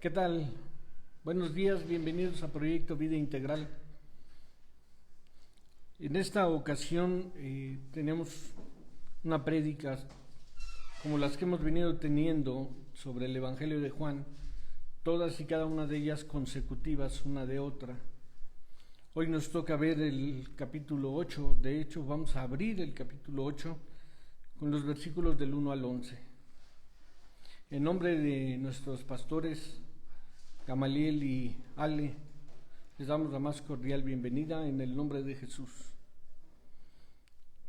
¿Qué tal? Buenos días, bienvenidos a Proyecto Vida Integral. En esta ocasión tenemos una prédica como las que hemos venido teniendo sobre el Evangelio de Juan, todas y cada una de ellas consecutivas una de otra. Hoy nos toca ver el capítulo 8, de hecho vamos a abrir el capítulo 8 con los versículos del 1 al 11. En nombre de nuestros pastores Gamaliel y Ale, les damos la más cordial bienvenida en el nombre de Jesús.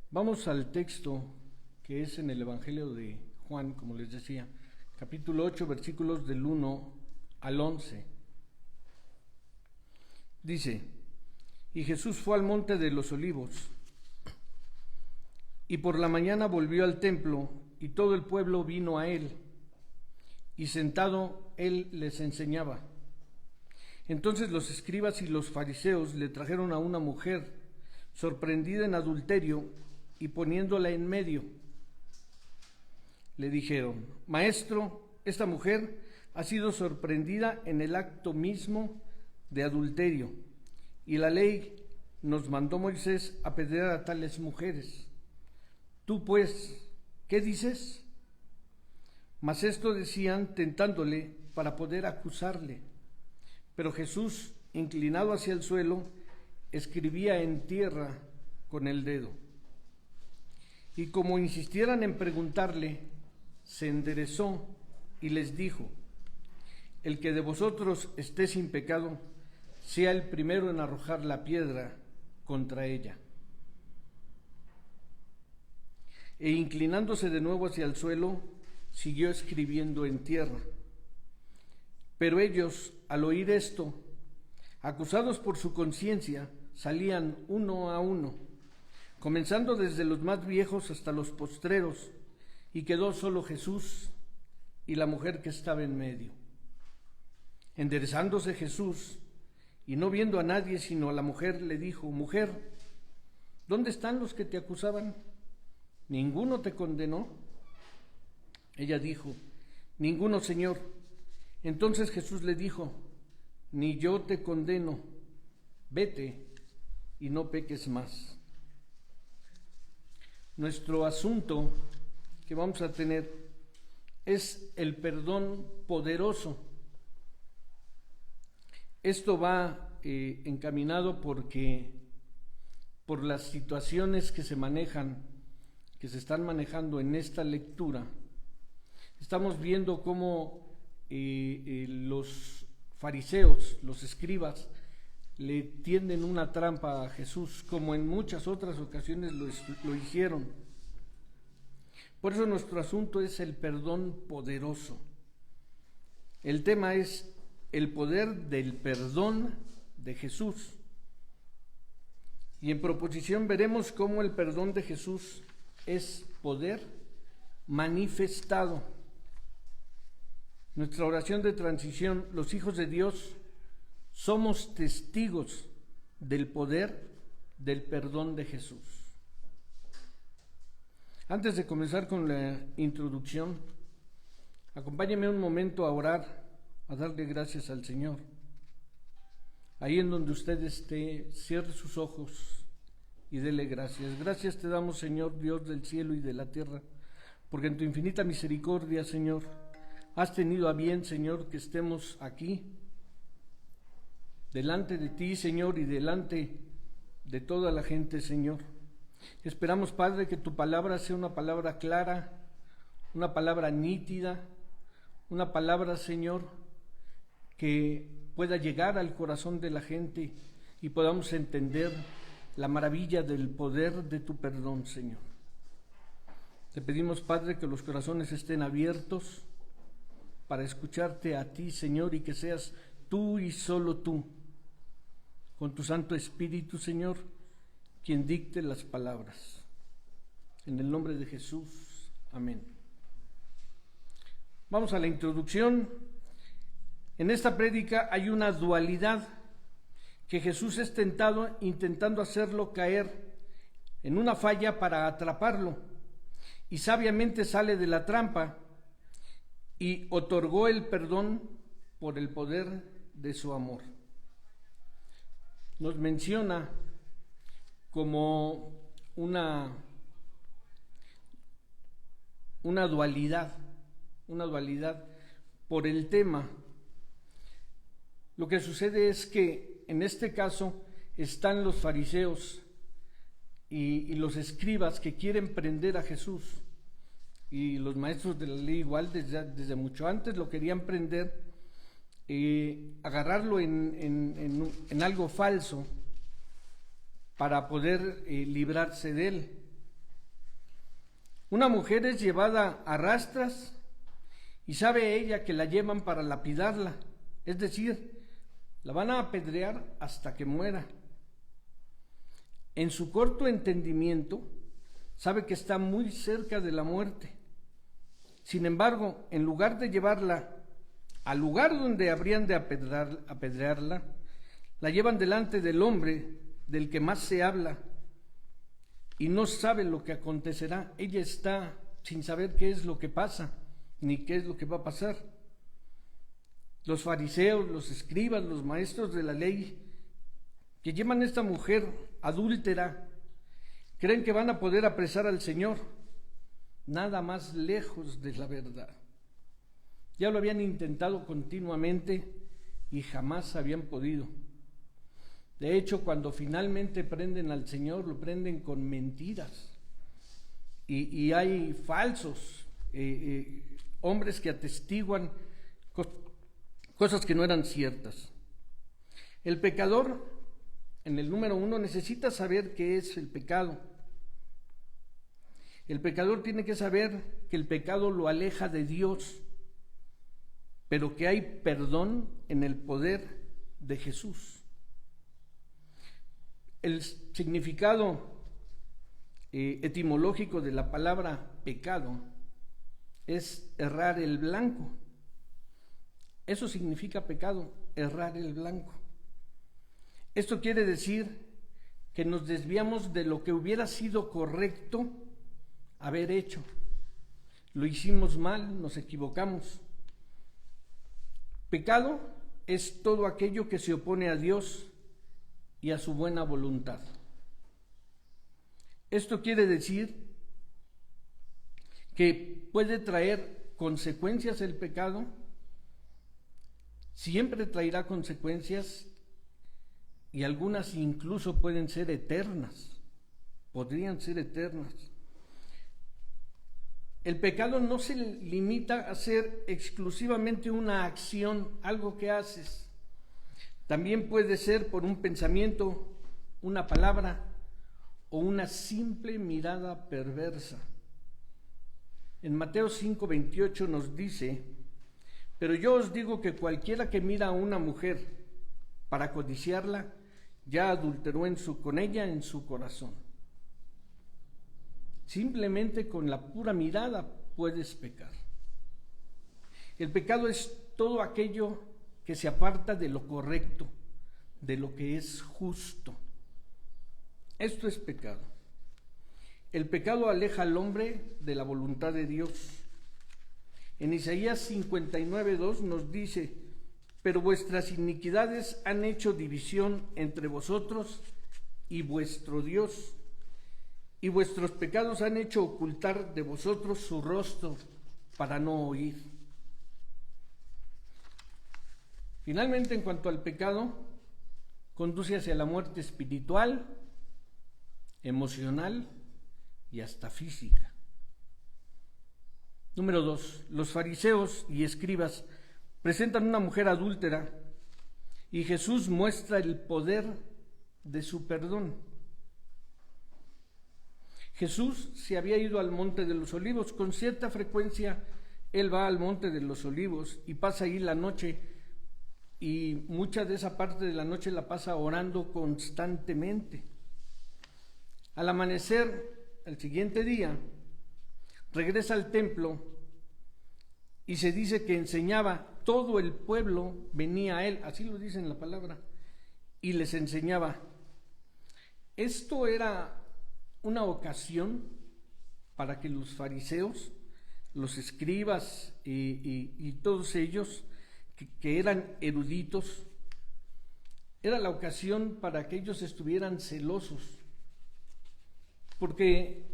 Vamos al texto que es en el Evangelio de Juan, como les decía, capítulo 8, versículos del 1 al 11. Dice: Y Jesús fue al monte de los olivos, y por la mañana volvió al templo, y todo el pueblo vino a él, y sentado él les enseñaba. Entonces los escribas y los fariseos le trajeron a una mujer sorprendida en adulterio, y poniéndola en medio, le dijeron: Maestro, esta mujer ha sido sorprendida en el acto mismo de adulterio, y la ley nos mandó Moisés apedrear a tales mujeres. Tú pues, ¿qué dices? Mas esto decían tentándole para poder acusarle. Pero Jesús, inclinado hacia el suelo, escribía en tierra con el dedo. Y como insistieran en preguntarle, se enderezó y les dijo: El que de vosotros esté sin pecado, sea el primero en arrojar la piedra contra ella. E inclinándose de nuevo hacia el suelo, siguió escribiendo en tierra. Pero ellos, al oír esto, acusados por su conciencia, salían uno a uno, comenzando desde los más viejos hasta los postreros, y quedó solo Jesús y la mujer que estaba en medio. Enderezándose Jesús, y no viendo a nadie sino a la mujer, le dijo: Mujer, ¿dónde están los que te acusaban? ¿Ninguno te condenó? Ella dijo: Ninguno, Señor. Entonces Jesús le dijo: Ni yo te condeno, vete y no peques más. Nuestro asunto que vamos a tener es el perdón poderoso. Esto va encaminado porque por las situaciones que se manejan, que se están manejando en esta lectura, estamos viendo cómo los fariseos, los escribas, le tienden una trampa a Jesús, como en muchas otras ocasiones lo hicieron. Por eso nuestro asunto es el perdón poderoso. El tema es el poder del perdón de Jesús. Y en proposición veremos cómo el perdón de Jesús es poder manifestado. Nuestra oración de transición: los hijos de Dios somos testigos del poder del perdón de Jesús. Antes de comenzar con la introducción, acompáñenme un momento a orar, a darle gracias al Señor. Ahí en donde usted esté, cierre sus ojos y dele gracias. Gracias te damos, Señor, Dios del cielo y de la tierra, porque en tu infinita misericordia, Señor, has tenido a bien, Señor, que estemos aquí, delante de ti, Señor, y delante de toda la gente, Señor. Esperamos, Padre, que tu palabra sea una palabra clara, una palabra nítida, una palabra, Señor, que pueda llegar al corazón de la gente y podamos entender la maravilla del poder de tu perdón, Señor. Te pedimos, Padre, que los corazones estén abiertos para escucharte a ti, Señor, y que seas tú y solo tú, con tu Santo Espíritu, Señor, quien dicte las palabras. En el nombre de Jesús, amén. Vamos a la introducción. En esta prédica hay una dualidad, que Jesús es tentado intentando hacerlo caer en una falla para atraparlo, y sabiamente sale de la trampa y otorgó el perdón por el poder de su amor. Nos menciona como una dualidad por el tema. Lo que sucede es que en este caso están los fariseos y los escribas que quieren prender a Jesús, y los maestros de la ley igual desde mucho antes lo querían prender, agarrarlo en algo falso para poder librarse de él. Una mujer es llevada a rastras y sabe ella que la llevan para lapidarla, es decir, la van a apedrear hasta que muera. En su corto entendimiento, sabe que está muy cerca de la muerte. Sin embargo, en lugar de llevarla al lugar donde habrían de apedrearla, la llevan delante del hombre del que más se habla y no sabe lo que acontecerá. Ella está sin saber qué es lo que pasa, ni qué es lo que va a pasar. Los fariseos, los escribas, los maestros de la ley, que llevan a esta mujer adúltera, creen que van a poder apresar al Señor. Nada más lejos de la verdad. Ya lo habían intentado continuamente y jamás habían podido. De hecho, cuando finalmente prenden al Señor, lo prenden con mentiras. Y hay falsos hombres que atestiguan cosas que no eran ciertas. El pecador, en el número 1, necesita saber qué es el pecado. El pecador tiene que saber que el pecado lo aleja de Dios, pero que hay perdón en el poder de Jesús. El significado etimológico de la palabra pecado es errar el blanco. Eso significa pecado, errar el blanco. Esto quiere decir que nos desviamos de lo que hubiera sido correcto haber hecho. Lo hicimos mal, nos equivocamos. Pecado es todo aquello que se opone a Dios y a su buena voluntad. Esto quiere decir que puede traer consecuencias el pecado, siempre traerá consecuencias y algunas incluso pueden ser eternas, podrían ser eternas. El pecado no se limita a ser exclusivamente una acción, algo que haces. También puede ser por un pensamiento, una palabra o una simple mirada perversa. En Mateo 5:28 nos dice: pero yo os digo que cualquiera que mira a una mujer para codiciarla, ya adulteró con ella en su corazón. Simplemente con la pura mirada puedes pecar. El pecado es todo aquello que se aparta de lo correcto, de lo que es justo. Esto es pecado. El pecado aleja al hombre de la voluntad de Dios. En Isaías 59:2 nos dice: pero vuestras iniquidades han hecho división entre vosotros y vuestro Dios, y vuestros pecados han hecho ocultar de vosotros su rostro para no oír. Finalmente, en cuanto al pecado, conduce hacia la muerte espiritual, emocional y hasta física. Número 2. Los fariseos y escribas presentan una mujer adúltera y Jesús muestra el poder de su perdón. Jesús se había ido al Monte de los Olivos. Con cierta frecuencia él va al Monte de los Olivos y pasa ahí la noche, y mucha de esa parte de la noche la pasa orando constantemente. Al amanecer, el siguiente día, regresa al templo y se dice que enseñaba. Todo el pueblo venía a él, así lo dice en la palabra, y les enseñaba. Esto era una ocasión para que los fariseos, los escribas y todos ellos que eran eruditos, era la ocasión para que ellos estuvieran celosos, porque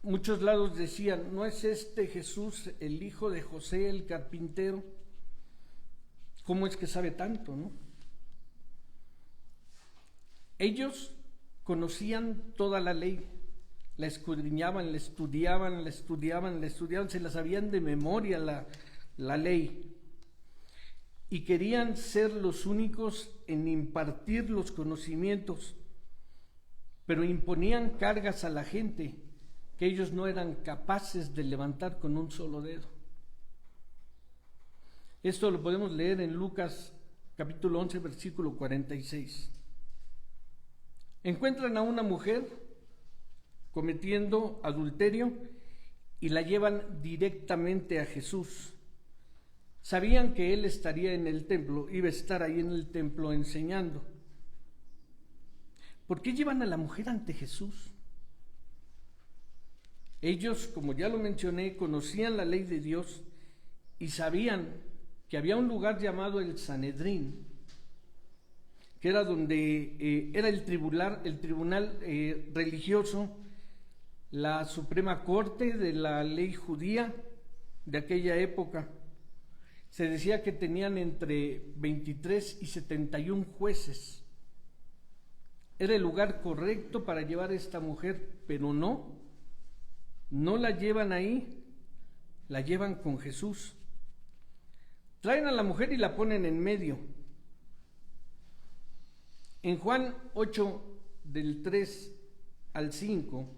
muchos lados decían, ¿no es este Jesús el hijo de José el carpintero? ¿Cómo es que sabe tanto, no? Ellos conocían toda la ley, la escudriñaban, la estudiaban, se la sabían de memoria la ley, y querían ser los únicos en impartir los conocimientos, pero imponían cargas a la gente que ellos no eran capaces de levantar con un solo dedo. Esto lo podemos leer en Lucas capítulo 11, versículo 46. Encuentran a una mujer cometiendo adulterio y la llevan directamente a Jesús. Sabían que él estaría en el templo, iba a estar ahí en el templo enseñando. ¿Por qué llevan a la mujer ante Jesús? Ellos, como ya lo mencioné, conocían la ley de Dios y sabían que había un lugar llamado el Sanedrín, que era donde era el tribunal religioso, la Suprema Corte de la ley judía de aquella época. Se decía que tenían entre 23 y 71 jueces. Era el lugar correcto para llevar a esta mujer, pero no la llevan ahí, la llevan con Jesús. Traen a la mujer y la ponen en medio. En Juan 8, del 3 al 5,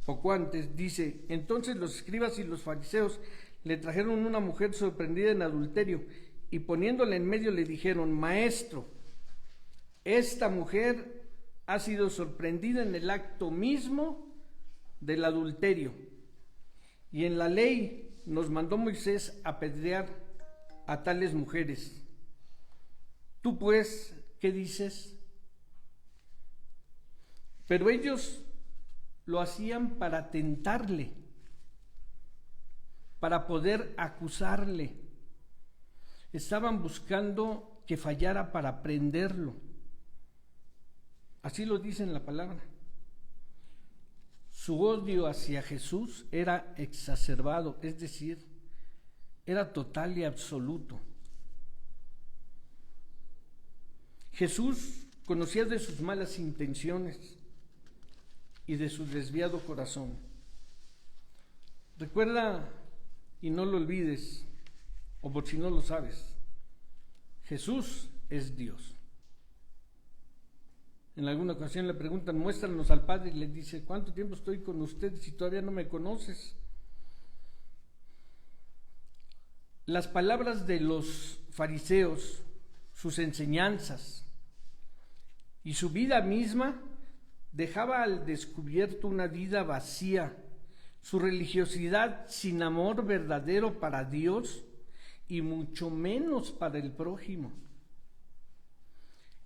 poco antes, dice: entonces los escribas y los fariseos le trajeron una mujer sorprendida en adulterio, y poniéndola en medio le dijeron: Maestro, esta mujer ha sido sorprendida en el acto mismo del adulterio, y en la ley nos mandó Moisés apedrear a tales mujeres. Tú pues, ¿qué dices? Pero ellos lo hacían para tentarle, para poder acusarle. Estaban buscando que fallara para prenderlo. Así lo dice en la palabra. Su odio hacia Jesús era exacerbado, es decir, era total y absoluto. Jesús conocía de sus malas intenciones y de su desviado corazón. Recuerda y no lo olvides, o por si no lo sabes, Jesús es Dios. En alguna ocasión le preguntan: muéstranos al Padre, y le dice: ¿cuánto tiempo estoy con usted si todavía no me conoces? Las palabras de los fariseos, sus enseñanzas y su vida misma dejaba al descubierto una vida vacía, su religiosidad sin amor verdadero para Dios y mucho menos para el prójimo.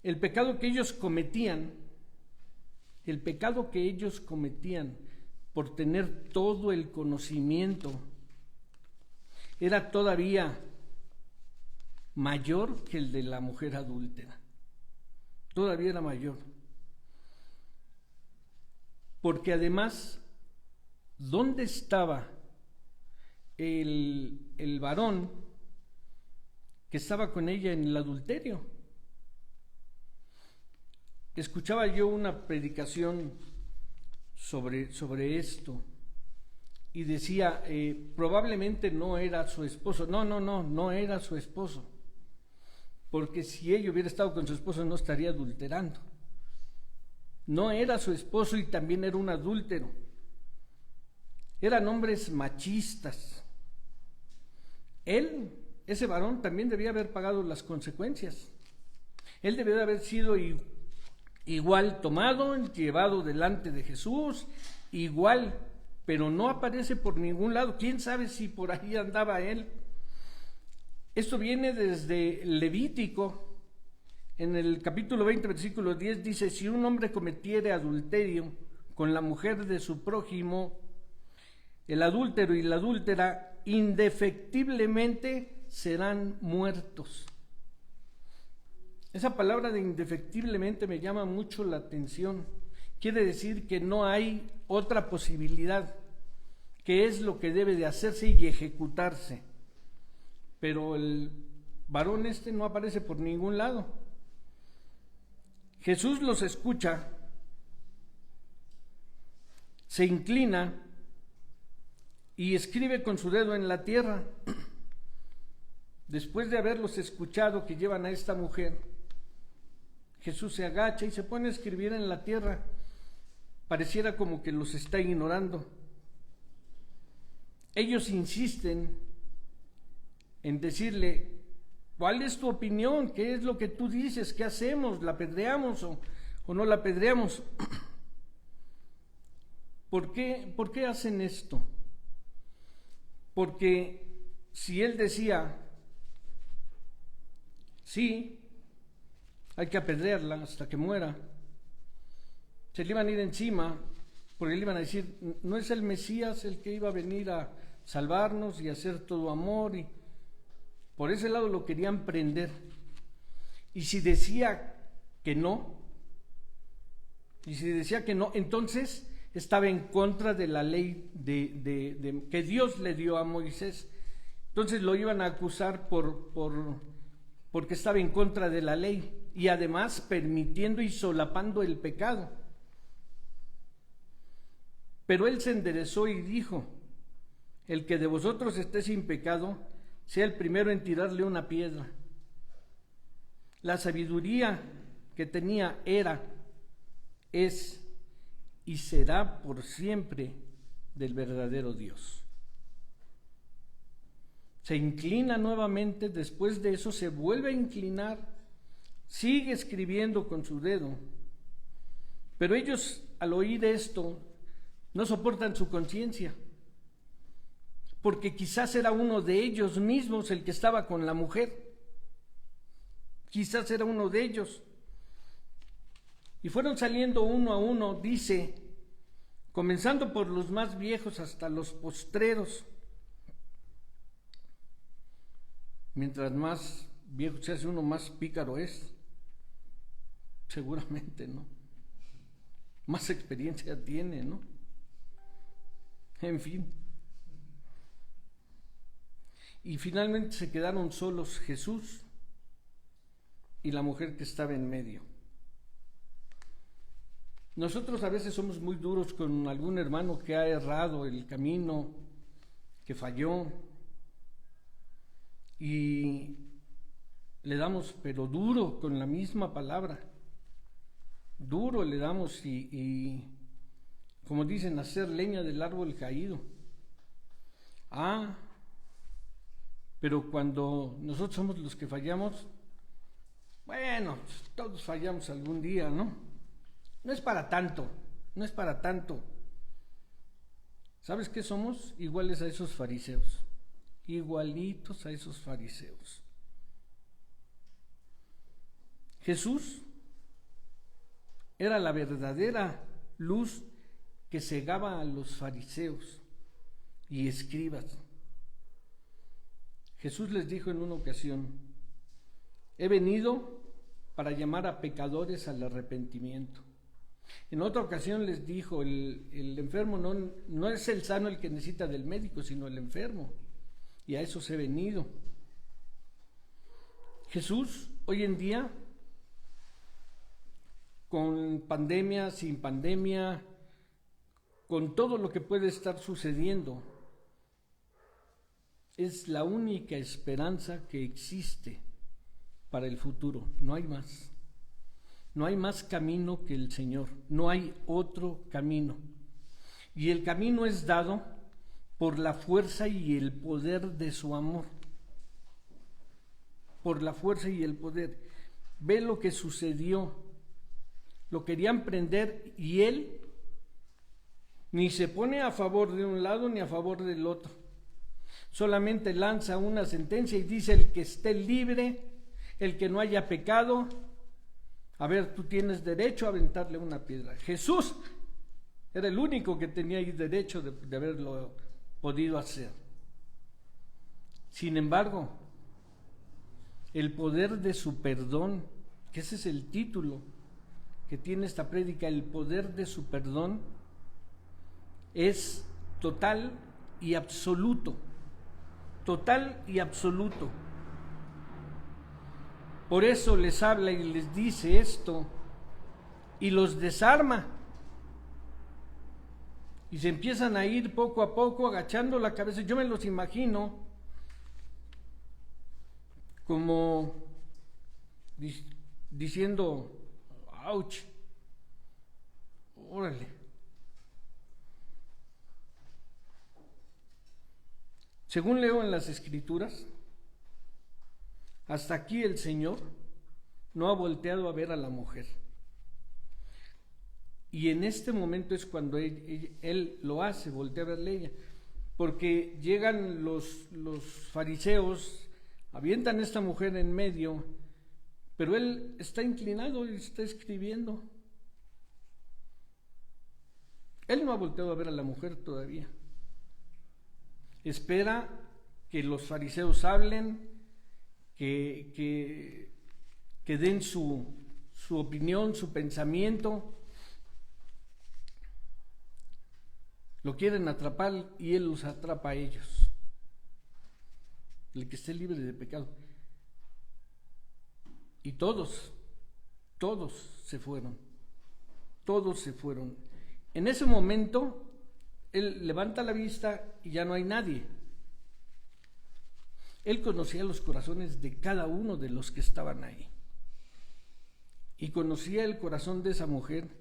El pecado que ellos cometían por tener todo el conocimiento, era todavía mayor que el de la mujer adúltera. Todavía era mayor. Porque además, ¿dónde estaba el varón que estaba con ella en el adulterio? Escuchaba yo una predicación sobre esto y decía, probablemente no era su esposo. No era su esposo, porque si ella hubiera estado con su esposo no estaría adulterando. No era su esposo y también era un adúltero. Eran hombres machistas. Él, ese varón, también debía haber pagado las consecuencias. Él debía de haber sido igual tomado, llevado delante de Jesús, igual, pero no aparece por ningún lado. ¿Quién sabe si por ahí andaba él? Esto viene desde Levítico. En el capítulo 20, versículo 10 dice: si un hombre cometiere adulterio con la mujer de su prójimo, el adúltero y la adúltera indefectiblemente serán muertos. Esa palabra de indefectiblemente me llama mucho la atención. Quiere decir que no hay otra posibilidad, que es lo que debe de hacerse y ejecutarse. Pero el varón no aparece por ningún lado. Jesús los escucha, se inclina y escribe con su dedo en la tierra. Después de haberlos escuchado que llevan a esta mujer, Jesús se agacha y se pone a escribir en la tierra. Pareciera como que los está ignorando. Ellos insisten en decirle: ¿cuál es tu opinión? ¿Qué es lo que tú dices? ¿Qué hacemos? ¿La apedreamos o no la apedreamos? ¿Por qué hacen esto? Porque si él decía, sí, hay que apedrearla hasta que muera, se le iban a ir encima, porque le iban a decir: ¿no es el Mesías el que iba a venir a salvarnos y a hacer todo amor? Y por ese lado lo querían prender. Y si decía que no, entonces estaba en contra de la ley que Dios le dio a Moisés. Entonces lo iban a acusar porque estaba en contra de la ley y además permitiendo y solapando el pecado. Pero él se enderezó y dijo: el que de vosotros esté sin pecado, sea el primero en tirarle una piedra. La sabiduría que tenía es y será por siempre del verdadero Dios. Se inclina nuevamente, después de eso se vuelve a inclinar, sigue escribiendo con su dedo, pero ellos al oír esto no soportan su conciencia, porque quizás era uno de ellos mismos el que estaba con la mujer, quizás era uno de ellos. Y fueron saliendo uno a uno, dice, comenzando por los más viejos hasta los postreros. Mientras más viejo se hace uno, más pícaro es, seguramente, ¿no? Más experiencia tiene, ¿no? En fin. Y finalmente se quedaron solos Jesús y la mujer que estaba en medio. Nosotros a veces somos muy duros con algún hermano que ha errado el camino, que falló, y le damos, pero duro, con la misma palabra, duro le damos y como dicen, hacer leña del árbol caído. Pero cuando nosotros somos los que fallamos, bueno, todos fallamos algún día, ¿no? No es para tanto, no es para tanto. ¿Sabes qué somos? Iguales a esos fariseos, igualitos a esos fariseos. Jesús era la verdadera luz que cegaba a los fariseos y escribas. Jesús les dijo en una ocasión: he venido para llamar a pecadores al arrepentimiento. En otra ocasión les dijo: el enfermo no es el sano el que necesita del médico, sino el enfermo. Y a eso se he venido. Jesús hoy en día, con pandemia, sin pandemia, con todo lo que puede estar sucediendo, es la única esperanza que existe para el futuro. No hay más. No hay más camino que el Señor. No hay otro camino. Y el camino es dado por la fuerza y el poder de su amor. Por la fuerza y el poder. Ve lo que sucedió. Lo querían prender y él ni se pone a favor de un lado ni a favor del otro. Solamente lanza una sentencia y dice: el que esté libre, el que no haya pecado, a ver, tú tienes derecho a aventarle una piedra. Jesús era el único que tenía ahí derecho de haberlo podido hacer. Sin embargo, el poder de su perdón, que ese es el título que tiene esta prédica, el poder de su perdón es total y absoluto, total y absoluto. Por eso les habla y les dice esto y los desarma. Y se empiezan a ir poco a poco agachando la cabeza. Yo me los imagino como diciendo, ouch, órale. Según leo en las Escrituras, hasta aquí el Señor no ha volteado a ver a la mujer. Y en este momento es cuando él lo hace, voltea a verle a ella, porque llegan los fariseos, avientan a esta mujer en medio, pero él está inclinado y está escribiendo. Él no ha volteado a ver a la mujer todavía. Espera que los fariseos hablen, que den su opinión, su pensamiento. Lo quieren atrapar y él los atrapa a ellos. El que esté libre de pecado. Y todos se fueron. Todos se fueron. En ese momento, él levanta la vista y ya no hay nadie. Él conocía los corazones de cada uno de los que estaban ahí. Y conocía el corazón de esa mujer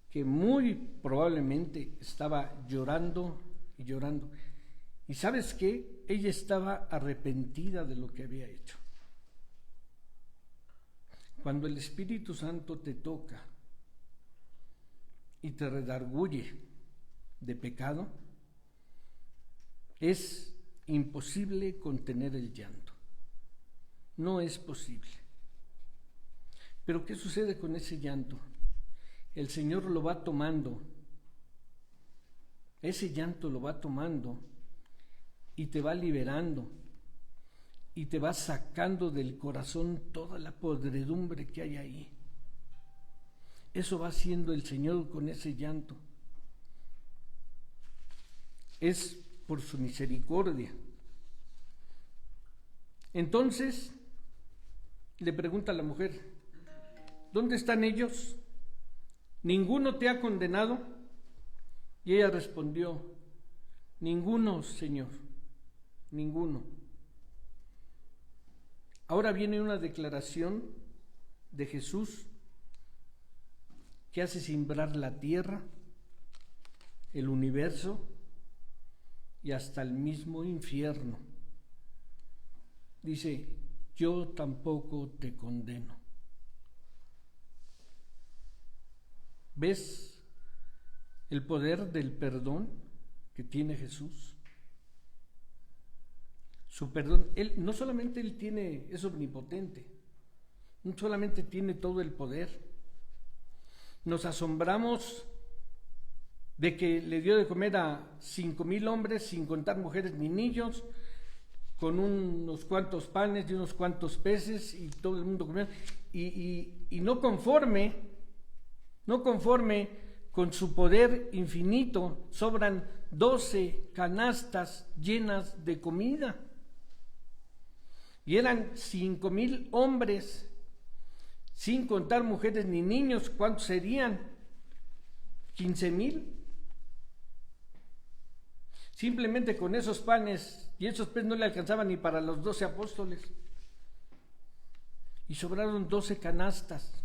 que muy probablemente estaba llorando y llorando. ¿Y sabes qué? Ella estaba arrepentida de lo que había hecho. Cuando el Espíritu Santo te toca y te redarguye de pecado, es imposible contener el llanto. No es posible. Pero ¿qué sucede con ese llanto? El Señor lo va tomando, ese llanto lo va tomando y te va liberando y te va sacando del corazón toda la podredumbre que hay ahí. Eso va haciendo el Señor con ese llanto. Es por su misericordia. Entonces le pregunta a la mujer, ¿dónde están ellos? ¿Ninguno te ha condenado? Y ella respondió, ninguno, Señor, ninguno. Ahora viene una declaración de Jesús que hace cimbrar la tierra, el universo y hasta el mismo infierno. Dice, yo tampoco te condeno. ¿Ves el poder del perdón que tiene Jesús? Su perdón, no solamente es omnipotente, no solamente tiene todo el poder. Nos asombramos de que le dio de comer a 5,000 hombres, sin contar mujeres ni niños, con unos cuantos panes y unos cuantos peces, y todo el mundo comió. Y no conforme con su poder infinito, sobran 12 canastas llenas de comida. Y eran 5,000 hombres, sin contar mujeres ni niños. ¿Cuántos serían? 15,000. Simplemente con esos panes y esos peces no le alcanzaban ni para los 12 apóstoles. Y sobraron 12 canastas.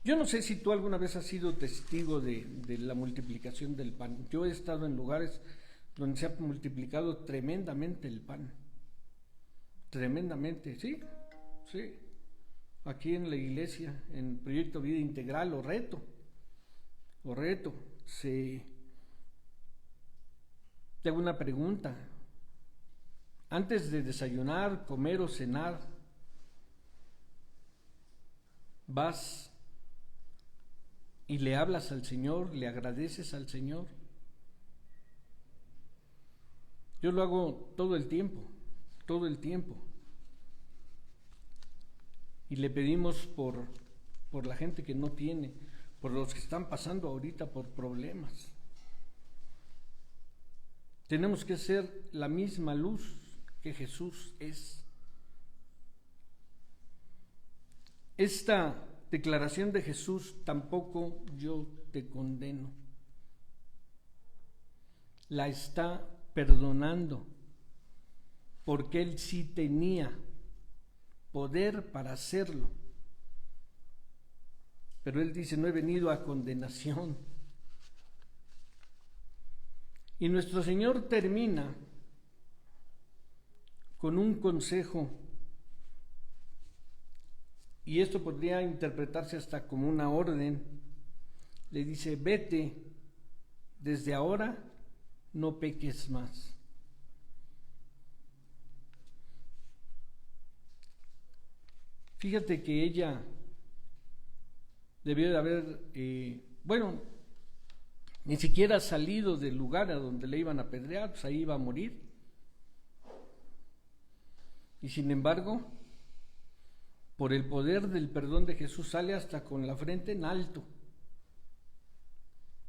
Yo no sé si tú alguna vez has sido testigo de la multiplicación del pan. Yo he estado en lugares donde se ha multiplicado tremendamente el pan. Tremendamente, sí. Aquí en la iglesia, en Proyecto Vida Integral, Orreto, te hago una pregunta. Antes de desayunar, comer o cenar, vas y le hablas al Señor, le agradeces al Señor. Yo lo hago todo el tiempo. y le pedimos por la gente que no tiene, por los que están pasando ahorita por problemas. Tenemos que ser la misma luz que Jesús es. Esta declaración de Jesús, tampoco yo te condeno, la está perdonando, porque Él sí tenía poder para hacerlo. Pero Él dice, no he venido a condenación. Y nuestro Señor termina con un consejo, y esto podría interpretarse hasta como una orden. Le dice, vete, desde ahora no peques más. Fíjate que ella debió de haber, ni siquiera salido del lugar a donde le iban a apedrear, pues ahí iba a morir. Y sin embargo, por el poder del perdón de Jesús, sale hasta con la frente en alto,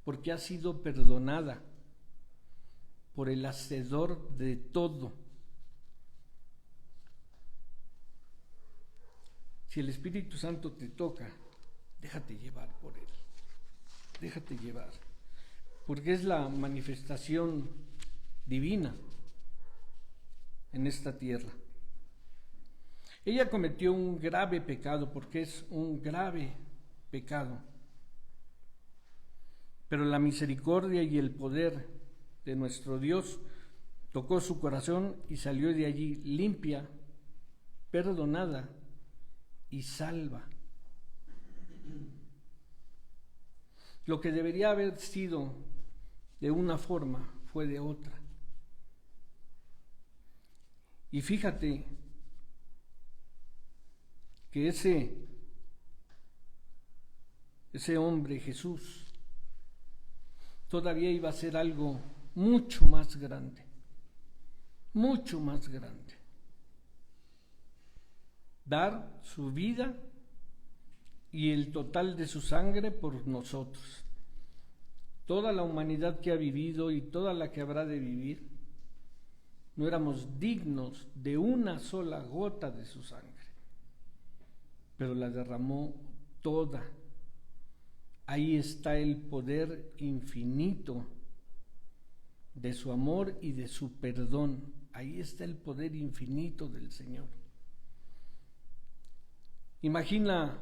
porque ha sido perdonada por el hacedor de todo. Si el Espíritu Santo te toca, déjate llevar por Él, déjate llevar, porque es la manifestación divina en esta tierra. Ella cometió un grave pecado, porque es un grave pecado, pero la misericordia y el poder de nuestro Dios tocó su corazón y salió de allí limpia, perdonada y salva. Lo que debería haber sido de una forma fue de otra. Y fíjate que ese hombre Jesús todavía iba a ser algo mucho más grande, mucho más grande. Dar su vida y el total de su sangre por nosotros. Toda la humanidad que ha vivido y toda la que habrá de vivir, no éramos dignos de una sola gota de su sangre, pero la derramó toda. Ahí está el poder infinito de su amor y de su perdón. Ahí está el poder infinito del Señor. Imagina,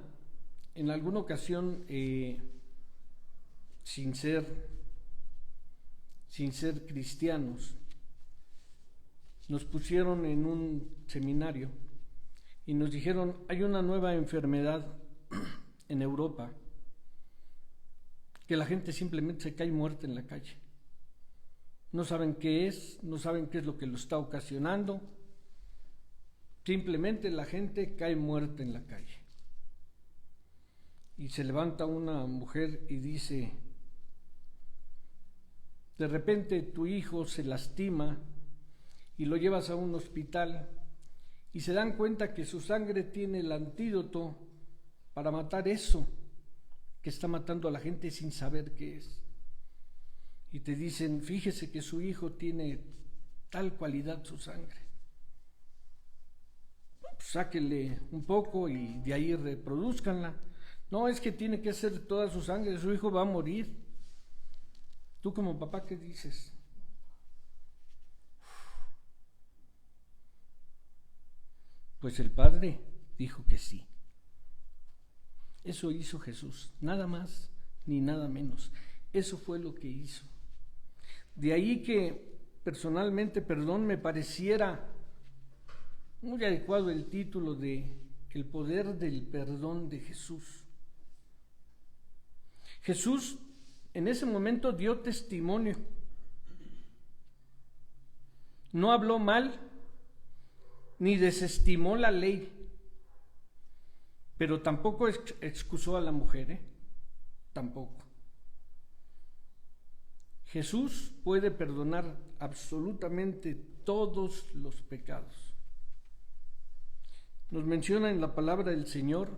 en alguna ocasión, sin ser cristianos, nos pusieron en un seminario y nos dijeron, hay una nueva enfermedad en Europa, que la gente simplemente se cae muerta en la calle. No saben qué es, no saben qué es lo que lo está ocasionando. Simplemente la gente cae muerta en la calle. Y se levanta una mujer y dice, de repente tu hijo se lastima y lo llevas a un hospital y se dan cuenta que su sangre tiene el antídoto para matar eso que está matando a la gente sin saber qué es. Y te dicen, fíjese que su hijo tiene tal cualidad su sangre. Sáquenle un poco y de ahí reproduzcanla. No, es que tiene que ser toda su sangre, su hijo va a morir. Tú como papá, ¿qué dices? Pues el padre dijo que sí. Eso hizo Jesús, nada más ni nada menos. Eso fue lo que hizo. De ahí que personalmente, perdón, me pareciera muy adecuado el título de El poder del perdón de Jesús. Jesús en ese momento dio testimonio. No habló mal ni desestimó la ley, pero tampoco excusó a la mujer, tampoco. Jesús puede perdonar absolutamente todos los pecados. nos menciona en la palabra del Señor,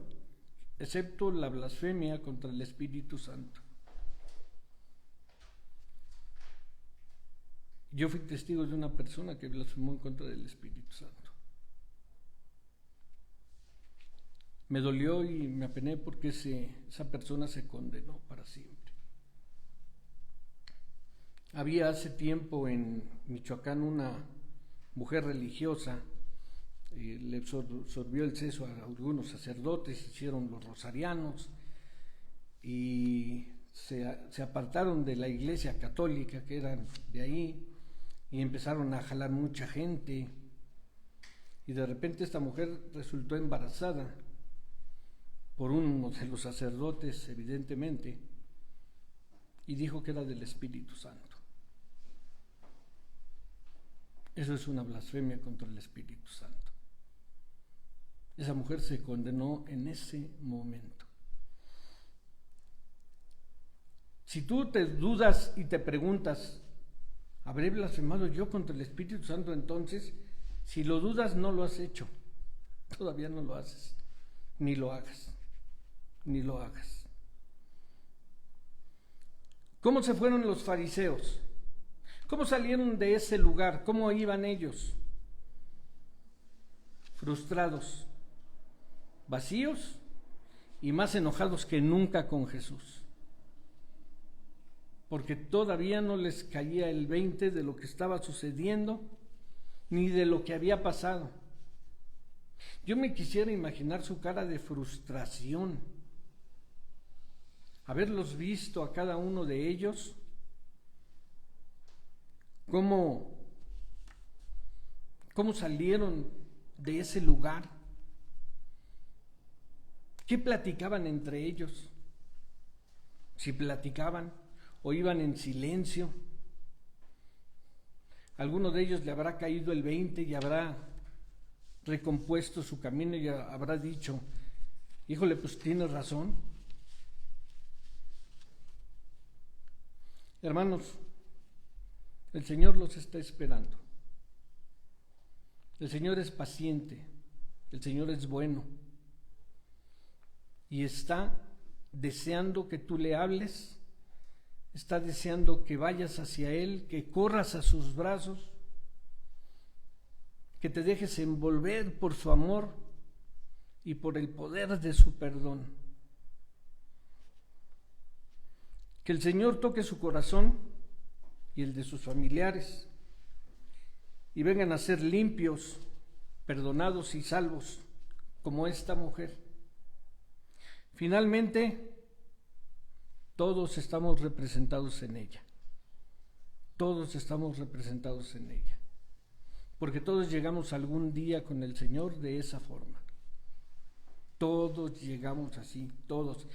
excepto la blasfemia contra el Espíritu Santo. Yo fui testigo de una persona que blasfemó en contra del Espíritu Santo. Me dolió y me apené porque esa persona se condenó para siempre. Había hace tiempo en Michoacán una mujer religiosa, le sorbió el seso a algunos sacerdotes, hicieron los rosarianos y se apartaron de la iglesia católica que eran de ahí y empezaron a jalar mucha gente, y de repente esta mujer resultó embarazada por uno de los sacerdotes, evidentemente, y dijo que era del Espíritu Santo. Eso es una blasfemia contra el Espíritu Santo. Esa mujer se condenó en ese momento. Si tú te dudas y te preguntas, ¿habré blasfemado yo contra el Espíritu Santo entonces? Si lo dudas, no lo has hecho. Todavía no lo haces. Ni lo hagas. Ni lo hagas. ¿Cómo se fueron los fariseos? ¿Cómo salieron de ese lugar? ¿Cómo iban ellos? Frustrados, vacíos y más enojados que nunca con Jesús. Porque todavía no les caía el 20 de lo que estaba sucediendo, ni de lo que había pasado. Yo me quisiera imaginar su cara de frustración, haberlos visto a cada uno de ellos, cómo salieron de ese lugar, qué platicaban entre ellos, si platicaban o iban en silencio. Alguno de ellos le habrá caído el 20 y habrá recompuesto su camino y habrá dicho, híjole, pues tienes razón. Hermanos, el Señor los está esperando. El Señor es paciente, el Señor es bueno y está deseando que tú le hables. Está deseando que vayas hacia Él, que corras a sus brazos, que te dejes envolver por su amor y por el poder de su perdón. Que el Señor toque su corazón y el de sus familiares y vengan a ser limpios, perdonados y salvos como esta mujer. Finalmente, todos estamos representados en ella. Todos estamos representados en ella. Porque todos llegamos algún día con el Señor de esa forma. Todos llegamos así, todos.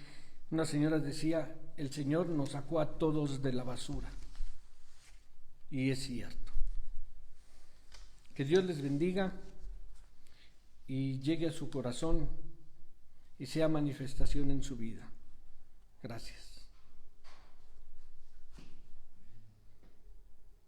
Una señora decía, el Señor nos sacó a todos de la basura. Y es cierto. Que Dios les bendiga y llegue a su corazón y sea manifestación en su vida. Gracias.